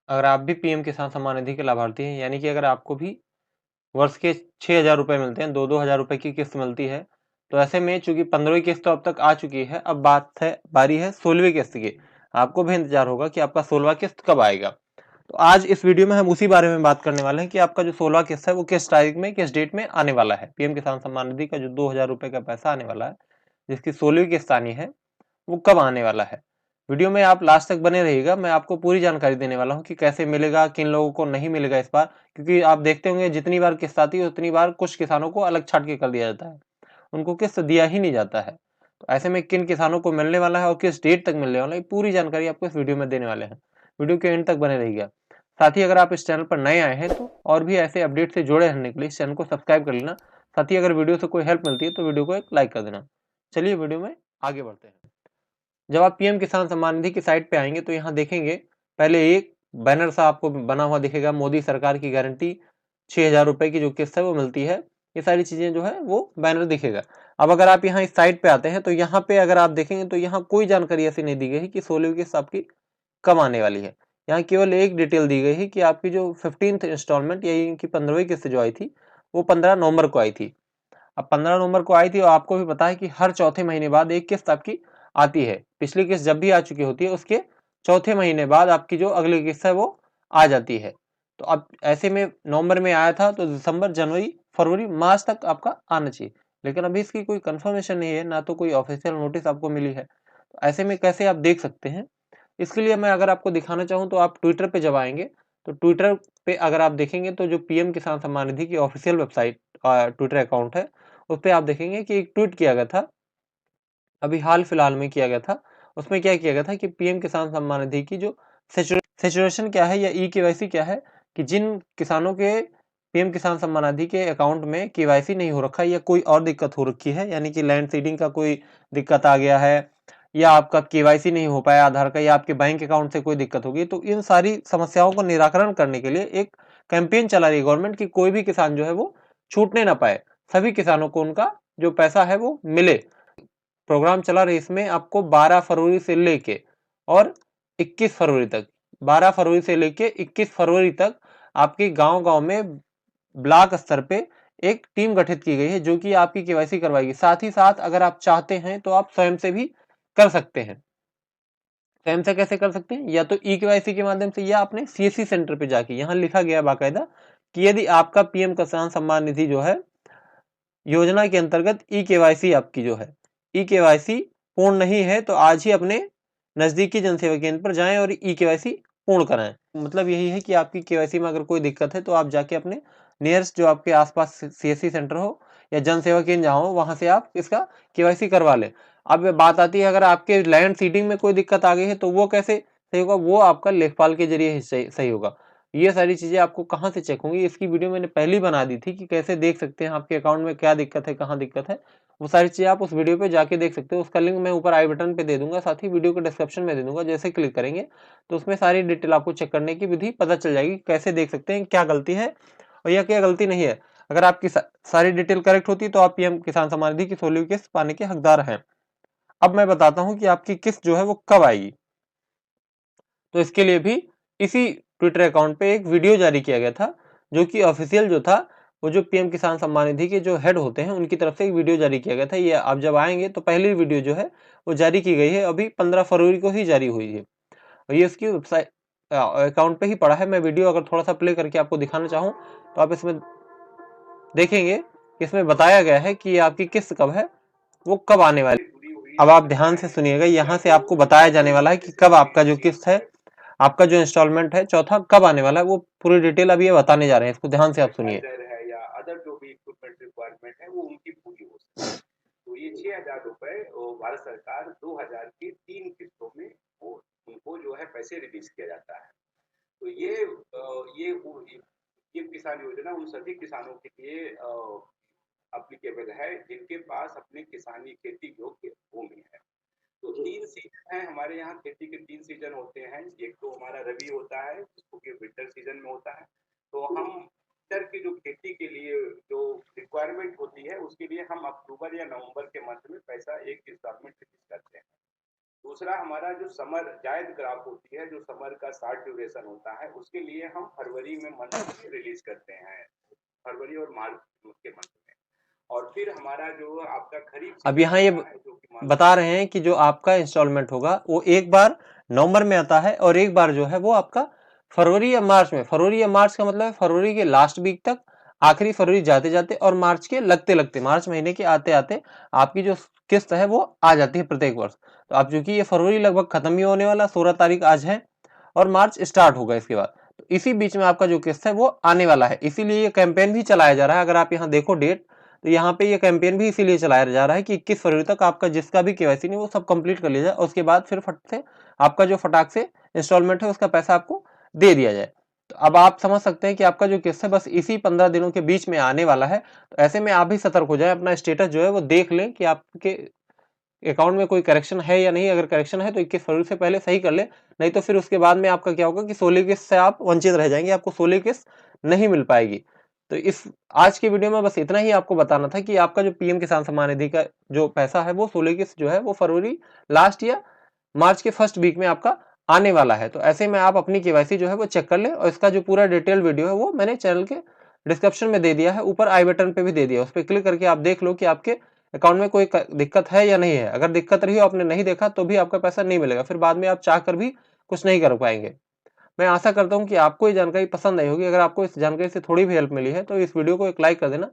अगर आप भी पीएम किसान सम्मान निधि के लाभार्थी हैं, यानी कि अगर आपको भी वर्ष के 6,000 रुपये मिलते हैं, 2-2 हज़ार रुपये की किस्त मिलती है, तो ऐसे में चूंकि 15वीं किस्त तो अब तक आ चुकी है, अब बारी है 16वीं किस्त की। आपको भी इंतजार होगा कि आपका 16वां किस्त कब आएगा। तो आज इस वीडियो में हम उसी बारे में बात करने वाले हैं कि आपका जो 16वां किस्त है वो किस तारीख में, किस डेट में आने वाला है। पीएम किसान सम्मान निधि का जो 2,000 रुपये का पैसा आने वाला है, जिसकी 16वीं किस्त आनी है, वो कब आने वाला है। वीडियो में आप लास्ट तक बने रहिएगा, मैं आपको पूरी जानकारी देने वाला हूँ कि कैसे मिलेगा, किन लोगों को नहीं मिलेगा इस बार। क्योंकि आप देखते होंगे जितनी बार किस्त आती है उतनी बार कुछ किसानों को अलग छाट के कर दिया जाता है, उनको किस्त दिया ही नहीं जाता है। तो ऐसे में किन किसानों को मिलने वाला है और किस डेट तक मिलने वाला है, पूरी जानकारी आपको इस वीडियो में देने वाले हैं। वीडियो के एंड तक बने रहिएगा। साथ ही अगर आप इस चैनल पर नए आए हैं तो और भी ऐसे अपडेट से जुड़े रहने के लिए इस चैनल को सब्सक्राइब कर लेना। साथ ही अगर वीडियो से कोई हेल्प मिलती है तो वीडियो को एक लाइक कर देना। चलिए वीडियो में आगे बढ़ते हैं। जब आप पीएम किसान सम्मान निधि की साइट पे आएंगे तो यहाँ देखेंगे, पहले एक बैनर सा आपको बना हुआ दिखेगा, मोदी सरकार की गारंटी 6,000 रुपए की जो किस्त है वो मिलती है। ये सारी चीजें जो है वो बैनर दिखेगा। अब अगर आप यहाँ इस साइट पे आते हैं तो यहाँ पे अगर आप देखेंगे तो यहाँ कोई जानकारी ऐसी नहीं दी गई है कि 16वीं किस्त आपकी कब आने वाली है। यहाँ केवल एक डिटेल दी गई है कि आपकी जो 15th इंस्टॉलमेंट यानी कि 15वीं किस्त जो आई थी वो 15 नवंबर को आई थी। अब 15 नवंबर को आई थी और आपको भी पता है कि हर चौथे महीने बाद एक किस्त आपकी आती है। पिछली किस्त जब भी आ चुकी होती है उसके चौथे महीने बाद आपकी जो अगली किस्त है वो आ जाती है। तो अब ऐसे में नवंबर में आया था तो दिसंबर, जनवरी, फरवरी, मार्च तक आपका आना चाहिए। लेकिन अभी इसकी कोई कंफर्मेशन नहीं है, ना तो कोई ऑफिशियल नोटिस आपको मिली है। तो ऐसे में कैसे आप देख सकते हैं? इसके लिए मैं अगर आपको दिखाना चाहूँ तो आप ट्विटर पे जब आएंगे तो ट्विटर पे अगर आप देखेंगे तो जो पीएम किसान सम्मान निधि की ऑफिशियल वेबसाइट ट्विटर अकाउंट है, उस पे आप देखेंगे कि एक ट्वीट किया गया था, अभी हाल फिलहाल में किया गया था। उसमें क्या किया गया था कि पीएम किसान सम्मान निधि की जो सिचुएशन क्या है या ई केवाईसी क्या है, कि जिन किसानों के पीएम किसान सम्मान निधि के अकाउंट में केवाईसी नहीं हो रखा है या कोई और दिक्कत हो रखी है, यानी कि लैंड सीडिंग का कोई दिक्कत आ गया है या आपका केवाईसी नहीं हो पाया आधार का या आपके बैंक अकाउंट से कोई दिक्कत होगी, तो इन सारी समस्याओं को निराकरण करने के लिए एक कैंपेन चला रही है गवर्नमेंट कि कोई भी किसान जो है वो छूटने ना पाए, सभी किसानों को उनका जो पैसा है वो मिले। प्रोग्राम चला रही इसमें आपको 12 फरवरी से लेके और 21 फरवरी तक, 12 फरवरी से लेके 21 फरवरी तक आपके गांव-गांव में ब्लॉक स्तर पे एक टीम गठित की गई है जो कि आपकी केवाईसी करवाएगी। साथ ही साथ अगर आप चाहते हैं तो आप स्वयं से भी कर सकते हैं। स्वयं से कैसे कर सकते हैं? या तो ई केवाईसी के माध्यम से या अपने सीएससी सेंटर पे जाके, यहाँ लिखा गया है बाकायदा कि यदि आपका पीएम किसान सम्मान निधि जो है योजना के अंतर्गत ई केवाईसी आपकी जो है ई केवाईसी पूर्ण नहीं है तो आज ही अपने नजदीकी जन सेवा केंद्र पर जाएं और ई केवाईसी पूर्ण कराएं। मतलब यही है कि आपकी केवाईसी में अगर कोई दिक्कत है तो आप जाके अपने नियरेस्ट जो आपके आसपास सीएससी सेंटर हो या जन सेवा केंद्र जहाँ हो वहां से आप इसका केवाईसी करवा लें। अब बात आती है, अगर आपके लैंड सीडिंग में कोई दिक्कत आ गई है तो वो कैसे सही होगा? वो आपका लेखपाल के जरिए ही सही होगा। ये सारी चीजें आपको कहाँ से चेक होंगी, इसकी वीडियो मैंने पहले ही बना दी थी कि कैसे देख सकते हैं आपके अकाउंट में क्या दिक्कत है, कहाँ दिक्कत है। वो सारी चीजें आप उस वीडियो पे जाके देख सकते हो। उसका लिंक मैं ऊपर आई बटन पे दे दूंगा, साथ ही वीडियो के डिस्क्रिप्शन में दे दूंगा। जैसे क्लिक करेंगे तो उसमें सारी डिटेल आपको चेक करने की विधि पता चल जाएगी, कैसे देख सकते हैं क्या गलती है और या क्या गलती नहीं है। अगर आपकी सारी डिटेल करेक्ट होती है तो आप पीएम किसान सम्मान निधि की 16वीं किस्त पाने के हकदार हैं। अब मैं बताता हूँ कि आपकी किस्त जो है वो कब आएगी। तो इसके लिए भी इसी ट्विटर अकाउंट पे एक वीडियो जारी किया गया था, जो कि ऑफिशियल जो था वो जो पीएम किसान सम्मान निधि के जो हेड होते हैं उनकी तरफ से एक वीडियो जारी किया गया था। ये आप जब आएंगे तो पहली वीडियो जो है वो जारी की गई है, अभी 15 फरवरी को ही जारी हुई है और ये उसकी वेबसाइट अकाउंट पे ही पड़ा है। मैं वीडियो अगर थोड़ा सा प्ले करके आपको दिखाना चाहूँ तो आप इसमें देखेंगे कि इसमें बताया गया है कि आपकी किस्त कब है, वो कब आने वाली है। अब आप ध्यान से सुनिएगा, यहाँ से आपको बताया जाने वाला है कि कब आपका जो किस्त है, आपका जो इंस्टॉलमेंट है चौथा कब आने वाला है। वो पूरी डिटेल अभी ये बताने जा रहे हैं, इसको ध्यान से आप सुनिए। है या अदर जो भी इक्विपमेंट रिक्वायरमेंट है वो उनकी पूरी हो सके। तो ये 6,000 रुपए भारत सरकार 2,000 की 3 किस्तों में वो उनको जो है पैसे रिलीज किया जाता है। तो ये किसान योजना उन सभी किसानों के लिए अप्लीकेबल है जिनके पास अपने किसानी खेती योग्य भूमि है। तो 3 सीजन है हमारे यहाँ, खेती के 3 सीजन होते हैं। एक तो हमारा रबी होता है जिसको कि विंटर सीजन में होता है। तो हम विंटर की जो खेती के लिए जो रिक्वायरमेंट होती है उसके लिए हम अक्टूबर या नवंबर के मंथ में पैसा एक इंस्टॉलमेंट रिलीज करते हैं। दूसरा हमारा जो समर जायद क्रॉप होती है, जो समर का शॉर्ट ड्यूरेशन होता है, उसके लिए हम फरवरी में मंथ में रिलीज करते हैं, फरवरी और मार्च के मंथ में। और फिर हमारा जो आपका खरीफ अब सीजन यहाँ ये होता है जो कि बता मानसून। रहे हैं कि जो आपका इंस्टॉलमेंट होगा वो एक बार नवंबर में आता है और एक बार जो है वो आपका फरवरी या मार्च में। फरवरी या मार्च का मतलब है फरवरी के लास्ट वीक तक, आखिरी फरवरी जाते जाते और मार्च के लगते लगते, मार्च महीने के आते आते आपकी जो किस्त है वो आ जाती है प्रत्येक वर्ष। तो आप चूंकि ये फरवरी लगभग खत्म ही होने वाला, 16 तारीख आज है और मार्च स्टार्ट होगा इसके बाद, तो इसी बीच में आपका जो किस्त है वो आने वाला है। इसीलिए ये कैंपेन भी चलाया जा रहा है। अगर आप यहाँ देखो डेट, तो यहाँ पे ये कैंपेन भी इसीलिए चलाया जा रहा है कि 21 फरवरी तक आपका जिसका भी केवाईसी नहीं वो सब कंप्लीट कर लिया जाए और उसके बाद फिर फट से आपका जो फटाक से इंस्टॉलमेंट है उसका पैसा आपको दे दिया जाए। तो अब आप समझ सकते हैं कि आपका जो किस्त है बस इसी 15 दिनों के बीच में आने वाला है। तो ऐसे में आप भी सतर्क हो जाए, अपना स्टेटस जो है वो देख लें कि आपके अकाउंट में कोई करेक्शन है या नहीं। अगर करेक्शन है तो 21 फरवरी से पहले सही कर ले, नहीं तो फिर उसके बाद में आपका क्या होगा कि 16 किस्त से आप वंचित रह जाएंगे, आपको 16 किस्त नहीं मिल पाएगी। तो इस आज की वीडियो में बस इतना ही आपको बताना था कि आपका जो पीएम किसान सम्मान निधि का जो पैसा है वो 16 किस्त जो है वो फरवरी लास्ट या मार्च के फर्स्ट वीक में आपका आने वाला है। तो ऐसे में आप अपनी केवाईसी जो है वो चेक कर ले, और इसका जो पूरा डिटेल वीडियो है वो मैंने चैनल के डिस्क्रिप्शन में दे दिया है, ऊपर आई बटन पे भी दे दिया, उस पर क्लिक करके आप देख लो कि आपके अकाउंट में कोई दिक्कत है या नहीं है। अगर दिक्कत रही हो, आपने नहीं देखा, तो भी आपका पैसा नहीं मिलेगा, फिर बाद में आप चाह कर भी कुछ नहीं कर पाएंगे। मैं आशा करता हूं कि आपको ये जानकारी पसंद आई होगी। अगर आपको इस जानकारी से थोड़ी भी हेल्प मिली है तो इस वीडियो को एक लाइक कर देना।